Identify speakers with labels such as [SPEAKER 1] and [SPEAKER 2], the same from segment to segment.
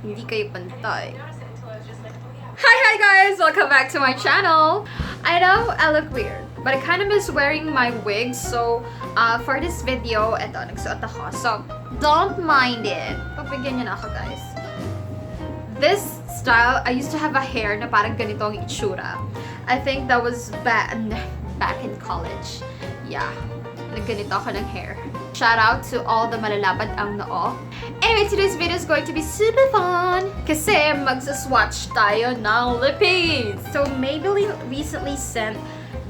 [SPEAKER 1] Hindi kayo pantay. Hi guys! Welcome back to my channel! I know I look weird, but I kind of miss wearing my wig, so for this video, eto, nagsuot ako. So, don't mind it. Pagbigyan niyo na ako, guys. This style, I used to have a hair na parang ganito ang itsura. I think that was back in college. Yeah, nagganito ako ng hair. Shout out to all the malalapad ang noo. Anyway, today's video is going to be super fun kasi magsaswatch tayo ng lippies. So Maybelline recently sent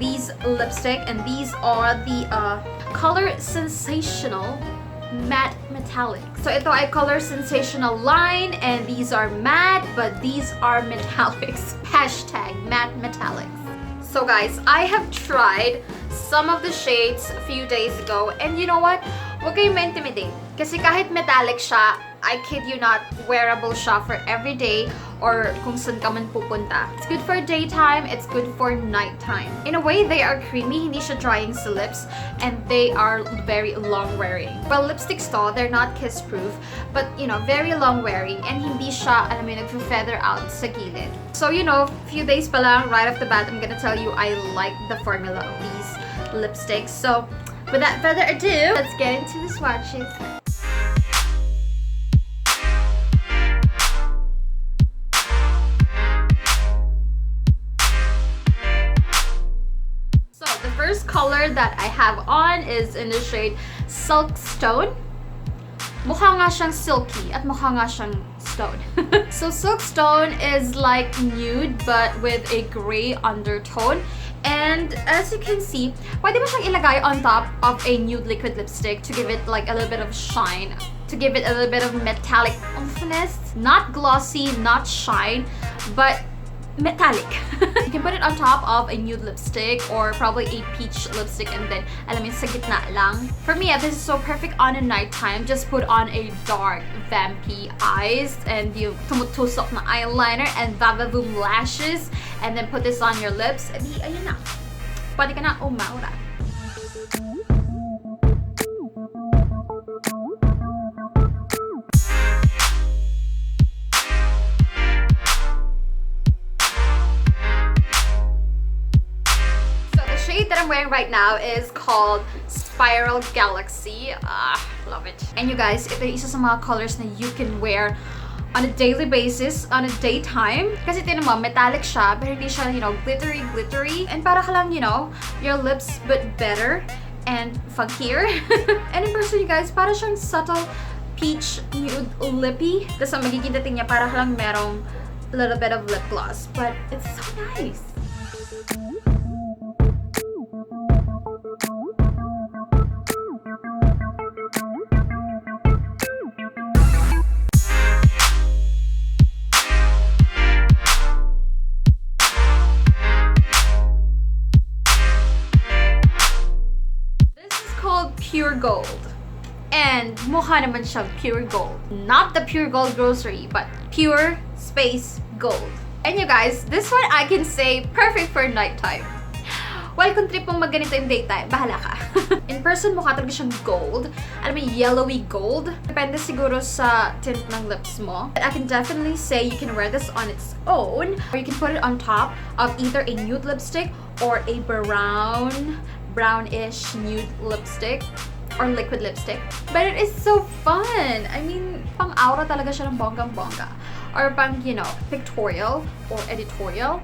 [SPEAKER 1] these lipstick and these are the Color Sensational Matte Metallic. So ito ay Color Sensational line and these are matte but these are metallics. Hashtag matte metallics. So guys, I have tried some of the shades a few days ago and you know what? Huwag kayong ma-intimidate. Kasi kahit metallic siya, I kid you not, wearable siya for every day or kung saan ka man pupunta. It's good for daytime, it's good for nighttime. In a way, they are creamy, hindi siya drying sa lips, and they are very long wearing. Well, lipsticks to, they're not kiss proof, but you know, very long wearing, and hindi siya, alam mo, nag-feather out sa gilid. So you know, few days pa lang, right off the bat, I'm gonna tell you I like the formula of these lipsticks. So without further ado, let's get into the swatches. So the first color that I have on is in the shade Silkstone. Mukha nga siyang silky at mukha nga siyang stone. So Silkstone is like nude but with a gray undertone. And as you can see, pwede mo siyang ilagay on top of a nude liquid lipstick to give it like a little bit of shine, to give it a little bit of metallic oomphness. Not glossy, not shine, but metallic. You can put it on top of a nude lipstick or probably a peach lipstick and then, alam mo, sa gitna lang. For me, this is so perfect on a nighttime. Just put on a dark, vampy eyes and yung tumutusok na eyeliner and vavavoom lashes and then put this on your lips. And ayun na. Pwede ka na umaura. That I'm wearing right now is called Spiral Galaxy. Love it. And you guys, ito yung isa sa mga colors na you can wear on a daily basis, on a daytime. Kasi tinan mo, metallic siya, pero hindi siya, you know, glittery. And para ka lang, you know, your lips but better and funkier. And in person, you guys, para siyang subtle peach nude lippy. Tapos ang magiging dating niya, para ka lang merong a little bit of lip gloss. But it's so nice. Pure gold. And mukha naman siyang pure gold. Not the pure gold grocery, but pure space gold. And you guys, this one I can say perfect for nighttime. Well, kung trip mong magganito yung daytime, bahala ka. In person, mukha talaga siyang gold. Alam mo, yellowy gold. Depende siguro sa tint ng lips mo. But I can definitely say you can wear this on its own, or you can put it on top of either a nude lipstick or a brownish nude lipstick or liquid lipstick. But it is so fun! I mean, pang-aura talaga siya ng bonggang-bongga. Or pang, you know, pictorial or editorial.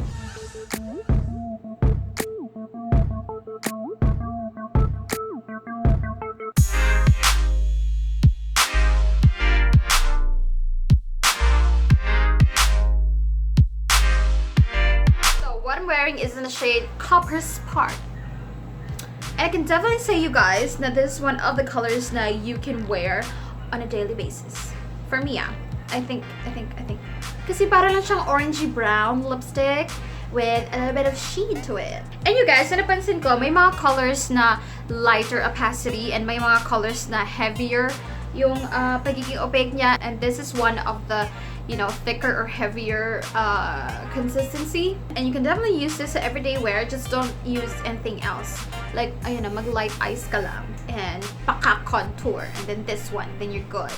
[SPEAKER 1] So what I'm wearing is in the shade Copper Spark. And I can definitely say, you guys, that this is one of the colors na you can wear on a daily basis. For me, I think. Kasi para lang siyang orangey brown lipstick with a little bit of sheen to it. And you guys, napansin ko, may mga colors na lighter opacity and may mga colors na heavier yung pagiging opaque niya. And this is one of the, you know, thicker or heavier consistency. And you can definitely use this to everyday wear. Just don't use anything else. Like, ayun na, mag-light eyes ka lang. And paka-contour. And then this one, then you're good.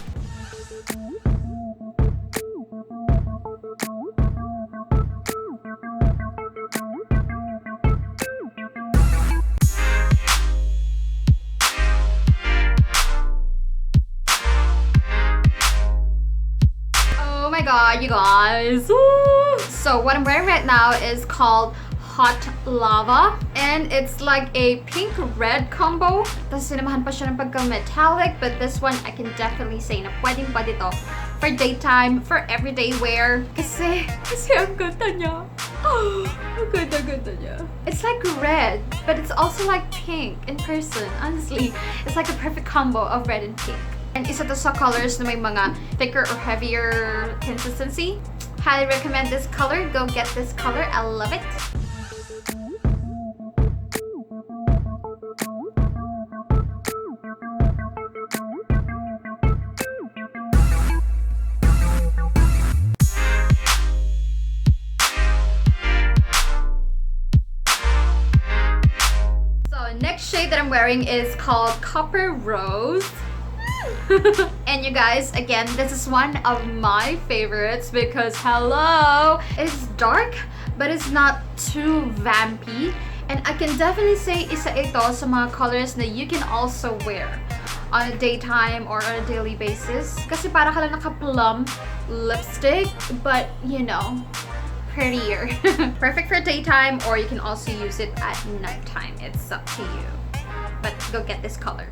[SPEAKER 1] my god, you guys. Woo! So what I'm wearing right now is called Hot Lava, and it's like a pink-red combo. Tapos sinamahan pa siya ng pagka-metallic, but this one I can definitely say na pwedeng-pwede to for daytime, for everyday wear. Kasi ang ganda niya. Ang ganda niya. It's like red, but it's also like pink in person. Honestly, it's like a perfect combo of red and pink. And isa to sa colors na may mga thicker or heavier consistency. Highly recommend this color. Go get this color. I love it. Next shade that I'm wearing is called Copper Rose. And you guys, again, this is one of my favorites because hello, it's dark but it's not too vampy, and I can definitely say isa ito sa mga colors na you can also wear on a daytime or on a daily basis. Kasi para ka lang naka-plum lipstick, but you know, prettier. Perfect for daytime, or you can also use it at nighttime. It's up to you. But go get this color.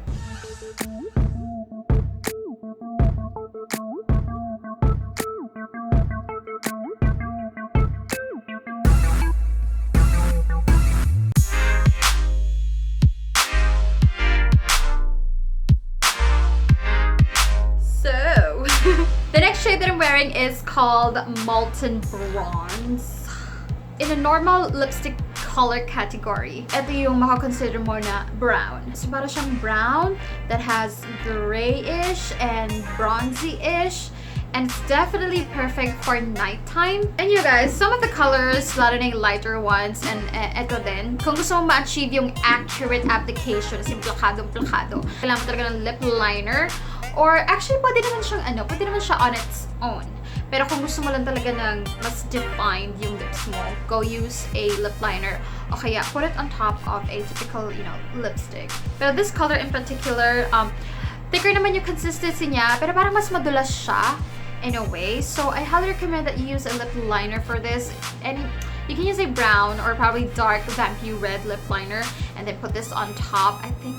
[SPEAKER 1] So, the next shade that I'm wearing is called Molten Bronze. In a normal lipstick color category, ito yung makakonsider mo na brown. So, para siyang brown that has grayish and bronzy-ish. And it's definitely perfect for nighttime. And you guys, some of the colors, lalo na yung lighter ones, and ito din, kung gusto mo ma-achieve yung accurate application, yung plakadong-plakado, kailangan mo talaga ng lip liner. Or actually, pwede naman siya on its own. Pero kung gusto mo lang talaga ng mas defined yung lips mo, go use a lip liner. O kaya, put it on top of a typical, lipstick. Pero this color in particular, thicker naman yung consistency niya, pero parang mas madulas siya in a way. So, I highly recommend that you use a lip liner for this. And you can use a brown or probably dark vampy red lip liner and then put this on top. I think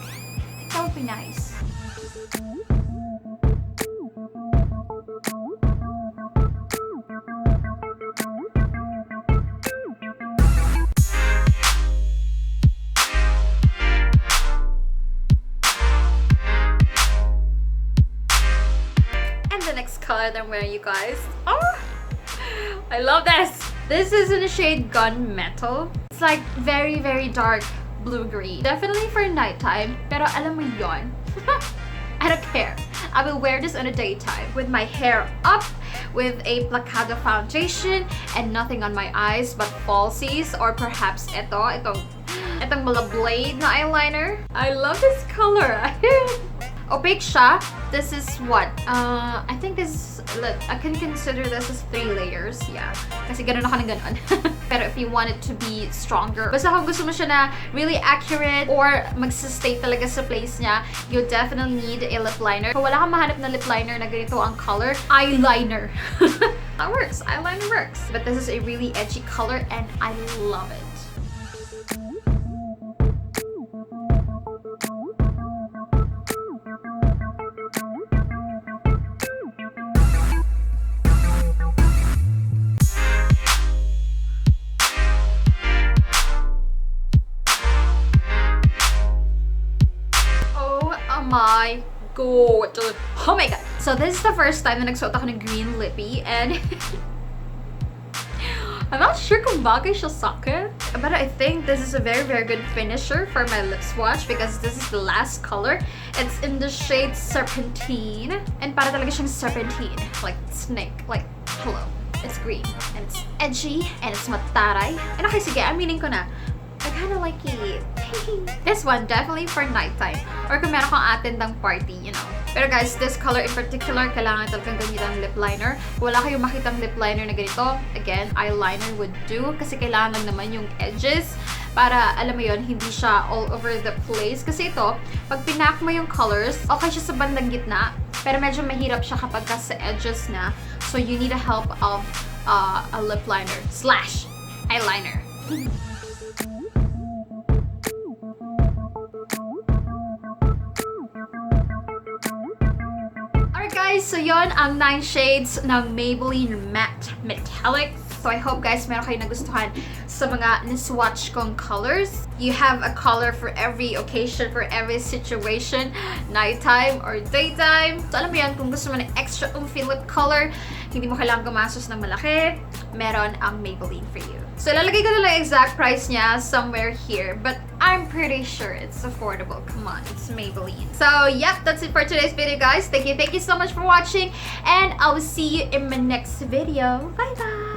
[SPEAKER 1] that would be nice. Color that I'm wearing, you guys. Oh, I love this. This is in the shade Gunmetal. It's like very, very dark blue-green. Definitely for nighttime, pero alam mo yon. I don't care. I will wear this on a daytime with my hair up, with a placado foundation, and nothing on my eyes but falsies, or perhaps itong mga blade na eyeliner. I love this color. Opaque siya. This is what? I think this, I can consider this as 3 layers. Yeah. Kasi ganun ako ng ganun. Pero if you want it to be stronger, basta kung gusto mo siya na really accurate or magsistay talaga sa place niya, you definitely need a lip liner. Kung wala kang mahanap na lip liner na ganito ang color, eyeliner. That works. Eyeliner works. But this is a really edgy color and I love it. My god. Oh my god. So this is the first time na nagsuot ako ng green lippy and I'm not sure kung bagay siya sa akin. But I think this is a very, very good finisher for my Lipswatch because this is the last color. It's in the shade Serpentine. And para talaga siyang serpentine. Like snake. Like, hello. It's green. And it's edgy. And it's mataray. And okay, sige. Aminin ko na. I kind of like it. This one, definitely for nighttime. Or kung meron kang atendang party, Pero guys, this color in particular, kailangan talagang gamitan lip liner. Kung wala kayong makitang lip liner na ganito, again, eyeliner would do. Kasi kailangan lang naman yung edges para, alam mo yon, hindi siya all over the place. Kasi ito, pag pinak mo yung colors, okay siya sa bandang gitna. Pero medyo mahirap siya kapag sa edges na. So you need the help of a lip liner / eyeliner. Alright guys, so yon ang 9 shades ng Maybelline Matte Metallic. So I hope guys meron kayo nagustuhan sa mga niswatch kong colors. You have a color for every occasion, for every situation, nighttime or daytime. So alam mo yan, kung gusto mo ng extra oomphy lip color, hindi mo kailangan gumastos ng malaki, meron ang Maybelline for you. So lalagay ko na lang exact price niya somewhere here, but I'm pretty sure it's affordable. Come on, it's Maybelline. So yep, that's it for today's video guys. Thank you so much for watching, and I will see you in my next video. Bye bye!